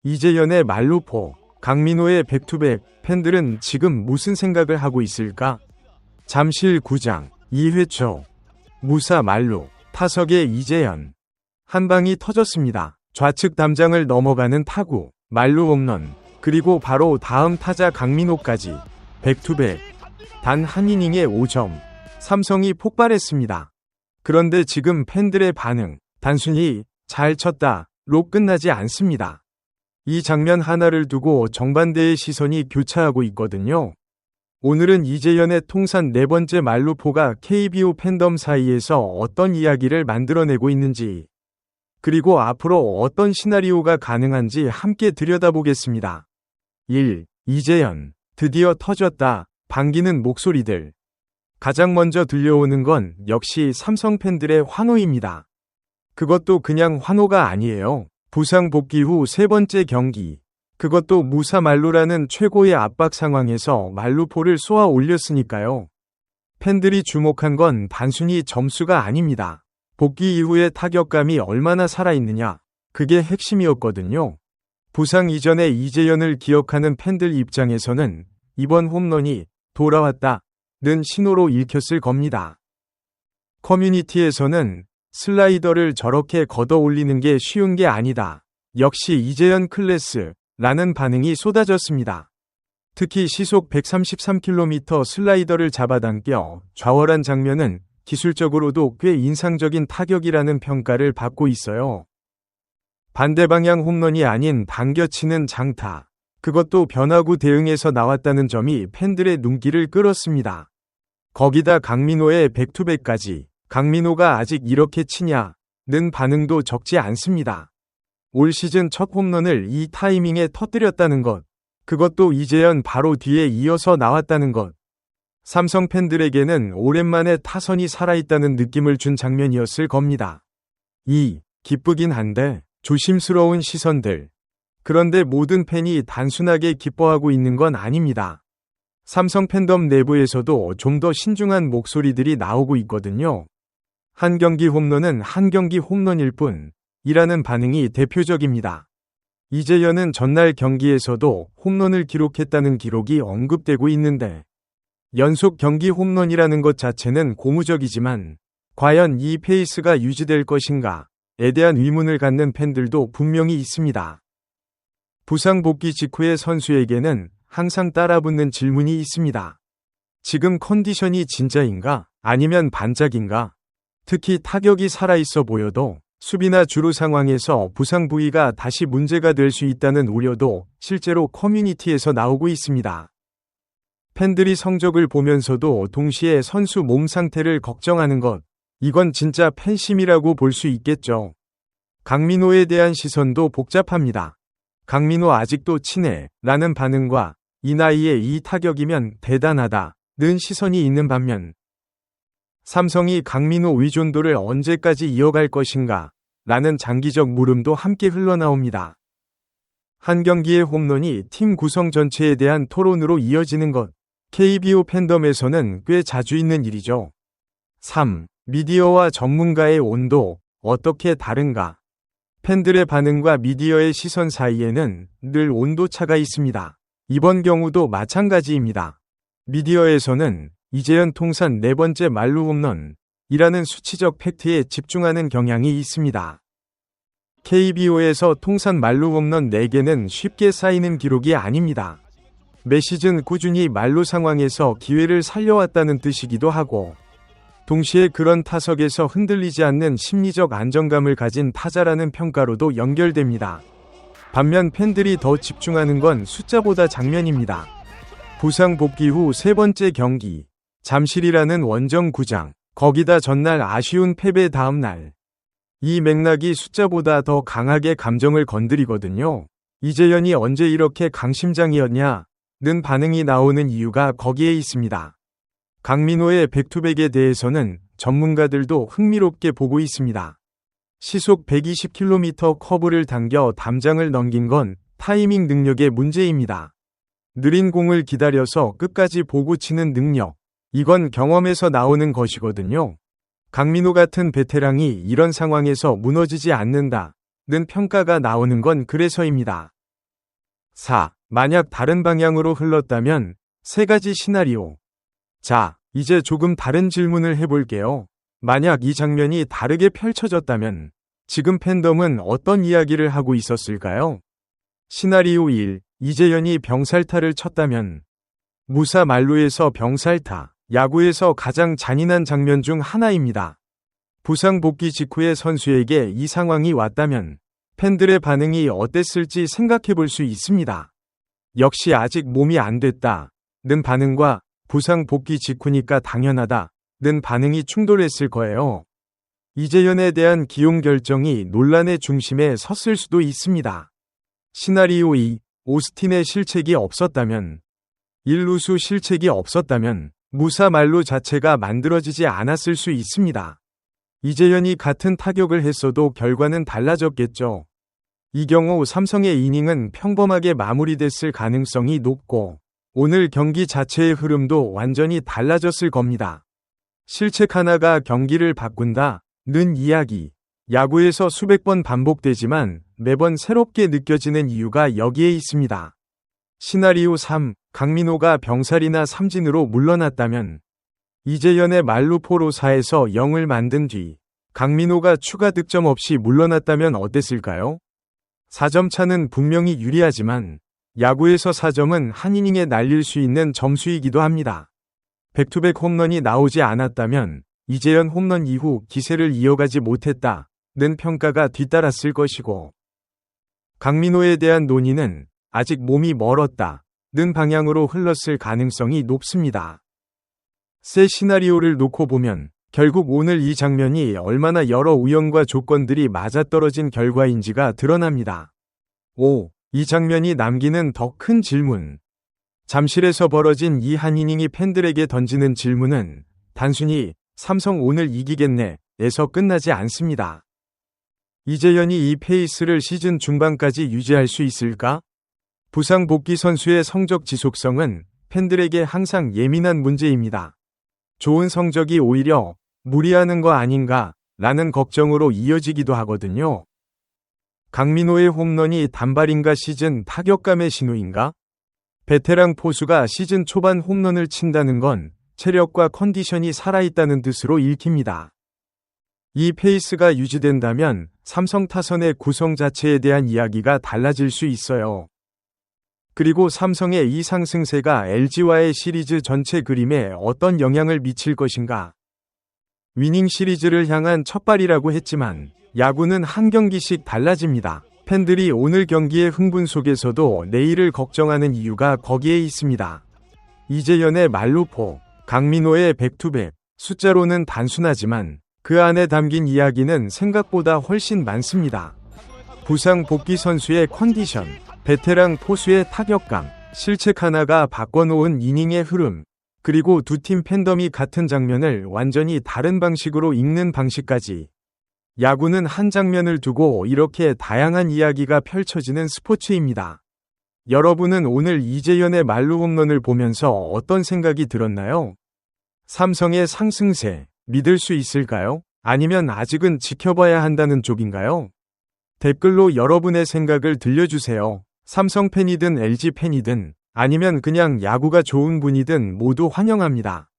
이재현의 말루포, 강민호의 백투백, 팬들은 지금 무슨 생각을 하고 있을까? 잠실 구장, 2회 초. 무사 말루, 타석의 이재현. 한 방이 터졌습니다. 좌측 담장을 넘어가는 타구, 말루 홈런, 그리고 바로 다음 타자 강민호까지. 백투백. 단 한 이닝에 5점. 삼성이 폭발했습니다. 그런데 지금 팬들의 반응, 단순히 잘 쳤다로 끝나지 않습니다. 이 장면 하나를 두고 정반대의 시선이 교차하고 있거든요. 오늘은 이재현의 통산 4번째 말루포가 KBO 팬덤 사이에서 어떤 이야기를 만들어내고 있는지, 그리고 앞으로 어떤 시나리오가 가능한지 함께 들여다보겠습니다. 1. 이재현, 드디어 터졌다. 반기는 목소리들. 가장 먼저 들려오는 건 역시 삼성 팬들의 환호입니다. 그것도 그냥 환호가 아니에요. 부상 복귀 후 3번째 경기. 그것도 무사 말루라는 최고의 압박 상황에서 말루포를 쏘아 올렸으니까요. 팬들이 주목한 건 단순히 점수가 아닙니다. 복귀 이후의 타격감이 얼마나 살아있느냐. 그게 핵심이었거든요. 부상 이전의 이재현을 기억하는 팬들 입장에서는 이번 홈런이 돌아왔다는 신호로 읽혔을 겁니다. 커뮤니티에서는 슬라이더를 저렇게 걷어 올리는 게 쉬운 게 아니다. 역시 이재현 클래스라는 반응이 쏟아졌습니다. 특히 시속 133km 슬라이더를 잡아당겨 좌월한 장면은 기술적으로도 꽤 인상적인 타격이라는 평가를 받고 있어요. 반대 방향 홈런이 아닌 당겨치는 장타. 그것도 변화구 대응에서 나왔다는 점이 팬들의 눈길을 끌었습니다. 거기다 강민호의 백투백까지. 강민호가 아직 이렇게 치냐는 반응도 적지 않습니다. 올 시즌 첫 홈런을 이 타이밍에 터뜨렸다는 것, 그것도 이재현 바로 뒤에 이어서 나왔다는 것. 삼성 팬들에게는 오랜만에 타선이 살아있다는 느낌을 준 장면이었을 겁니다. 2. 기쁘긴 한데 조심스러운 시선들. 그런데 모든 팬이 단순하게 기뻐하고 있는 건 아닙니다. 삼성 팬덤 내부에서도 좀 더 신중한 목소리들이 나오고 있거든요. 한 경기 홈런은 한 경기 홈런일 뿐이라는 반응이 대표적입니다. 이재현은 전날 경기에서도 홈런을 기록했다는 기록이 언급되고 있는데, 연속 경기 홈런이라는 것 자체는 고무적이지만 과연 이 페이스가 유지될 것인가에 대한 의문을 갖는 팬들도 분명히 있습니다. 부상 복귀 직후의 선수에게는 항상 따라붙는 질문이 있습니다. 지금 컨디션이 진짜인가? 아니면 반짝인가? 특히 타격이 살아있어 보여도 수비나 주루 상황에서 부상 부위가 다시 문제가 될 수 있다는 우려도 실제로 커뮤니티에서 나오고 있습니다. 팬들이 성적을 보면서도 동시에 선수 몸 상태를 걱정하는 것, 이건 진짜 팬심이라고 볼 수 있겠죠. 강민호에 대한 시선도 복잡합니다. 강민호 아직도 치네 라는 반응과 이 나이에 이 타격이면 대단하다는 시선이 있는 반면, 삼성이 강민호 의존도를 언제까지 이어갈 것인가 라는 장기적 물음도 함께 흘러나옵니다. 한 경기의 홈런이 팀 구성 전체에 대한 토론으로 이어지는 것, KBO 팬덤에서는 꽤 자주 있는 일이죠. 3. 미디어와 전문가의 온도, 어떻게 다른가? 팬들의 반응과 미디어의 시선 사이에는 늘 온도차가 있습니다. 이번 경우도 마찬가지입니다. 미디어에서는 이재현 통산 4번째 말루 홈런이라는 수치적 팩트에 집중하는 경향이 있습니다. KBO에서 통산 말루 홈런 4개는 쉽게 쌓이는 기록이 아닙니다. 매 시즌 꾸준히 말루 상황에서 기회를 살려왔다는 뜻이기도 하고, 동시에 그런 타석에서 흔들리지 않는 심리적 안정감을 가진 타자라는 평가로도 연결됩니다. 반면 팬들이 더 집중하는 건 숫자보다 장면입니다. 부상 복귀 후 3번째 경기, 잠실이라는 원정 구장, 거기다 전날 아쉬운 패배 다음 날. 이 맥락이 숫자보다 더 강하게 감정을 건드리거든요. 이재현이 언제 이렇게 강심장이었냐는 반응이 나오는 이유가 거기에 있습니다. 강민호의 백투백에 대해서는 전문가들도 흥미롭게 보고 있습니다. 시속 120km 커브를 당겨 담장을 넘긴 건 타이밍 능력의 문제입니다. 느린 공을 기다려서 끝까지 보고 치는 능력, 이건 경험에서 나오는 것이거든요. 강민호 같은 베테랑이 이런 상황에서 무너지지 않는다는 평가가 나오는 건 그래서입니다. 4. 만약 다른 방향으로 흘렀다면 3가지 시나리오. 자, 이제 조금 다른 질문을 해볼게요. 만약 이 장면이 다르게 펼쳐졌다면 지금 팬덤은 어떤 이야기를 하고 있었을까요? 시나리오 1. 이재현이 병살타를 쳤다면. 무사 만루에서 병살타, 야구에서 가장 잔인한 장면 중 하나입니다. 부상 복귀 직후에 선수에게 이 상황이 왔다면 팬들의 반응이 어땠을지 생각해 볼 수 있습니다. 역시 아직 몸이 안 됐다 는 반응과 부상 복귀 직후니까 당연하다 는 반응이 충돌했을 거예요. 이재현에 대한 기용 결정이 논란의 중심에 섰을 수도 있습니다. 시나리오 2. 오스틴의 실책이 없었다면. 1루수 실책이 없었다면 무사 만루 자체가 만들어지지 않았을 수 있습니다. 이재현이 같은 타격을 했어도 결과는 달라졌겠죠. 이 경우 삼성의 이닝은 평범하게 마무리됐을 가능성이 높고 오늘 경기 자체의 흐름도 완전히 달라졌을 겁니다. 실책 하나가 경기를 바꾼다 는 이야기. 야구에서 수백 번 반복되지만 매번 새롭게 느껴지는 이유가 여기에 있습니다. 시나리오 3. 강민호가 병살이나 삼진으로 물러났다면. 이재현의 만루포로 4에서 0을 만든 뒤 강민호가 추가 득점 없이 물러났다면 어땠을까요? 4점 차는 분명히 유리하지만 야구에서 4점은 한 이닝에 날릴 수 있는 점수이기도 합니다. 백투백 홈런이 나오지 않았다면 이재현 홈런 이후 기세를 이어가지 못했다는 평가가 뒤따랐을 것이고 강민호에 대한 논의는 아직 몸이 멀었다는 방향으로 흘렀을 가능성이 높습니다. 세 시나리오를 놓고 보면 결국 오늘 이 장면이 얼마나 여러 우연과 조건들이 맞아떨어진 결과인지가 드러납니다. 5. 이 장면이 남기는 더 큰 질문. 잠실에서 벌어진 이 한 이닝이 팬들에게 던지는 질문은 단순히 삼성 오늘 이기겠네 에서 끝나지 않습니다. 이재현이 이 페이스를 시즌 중반까지 유지할 수 있을까? 부상 복귀 선수의 성적 지속성은 팬들에게 항상 예민한 문제입니다. 좋은 성적이 오히려 무리하는 거 아닌가 라는 걱정으로 이어지기도 하거든요. 강민호의 홈런이 단발인가 시즌 타격감의 신호인가? 베테랑 포수가 시즌 초반 홈런을 친다는 건 체력과 컨디션이 살아있다는 뜻으로 읽힙니다. 이 페이스가 유지된다면 삼성 타선의 구성 자체에 대한 이야기가 달라질 수 있어요. 그리고 삼성의 이 상승세가 LG와의 시리즈 전체 그림에 어떤 영향을 미칠 것인가? 위닝 시리즈를 향한 첫발이라고 했지만 야구는 한 경기씩 달라집니다. 팬들이 오늘 경기의 흥분 속에서도 내일을 걱정하는 이유가 거기에 있습니다. 이재현의 만루포, 강민호의 백투백, 숫자로는 단순하지만 그 안에 담긴 이야기는 생각보다 훨씬 많습니다. 부상 복귀 선수의 컨디션, 베테랑 포수의 타격감, 실책 하나가 바꿔놓은 이닝의 흐름, 그리고 두 팀 팬덤이 같은 장면을 완전히 다른 방식으로 읽는 방식까지. 야구는 한 장면을 두고 이렇게 다양한 이야기가 펼쳐지는 스포츠입니다. 여러분은 오늘 이재현의 만루 홈런을 보면서 어떤 생각이 들었나요? 삼성의 상승세, 믿을 수 있을까요? 아니면 아직은 지켜봐야 한다는 쪽인가요? 댓글로 여러분의 생각을 들려주세요. 삼성 팬이든 LG 팬이든 아니면 그냥 야구가 좋은 분이든 모두 환영합니다.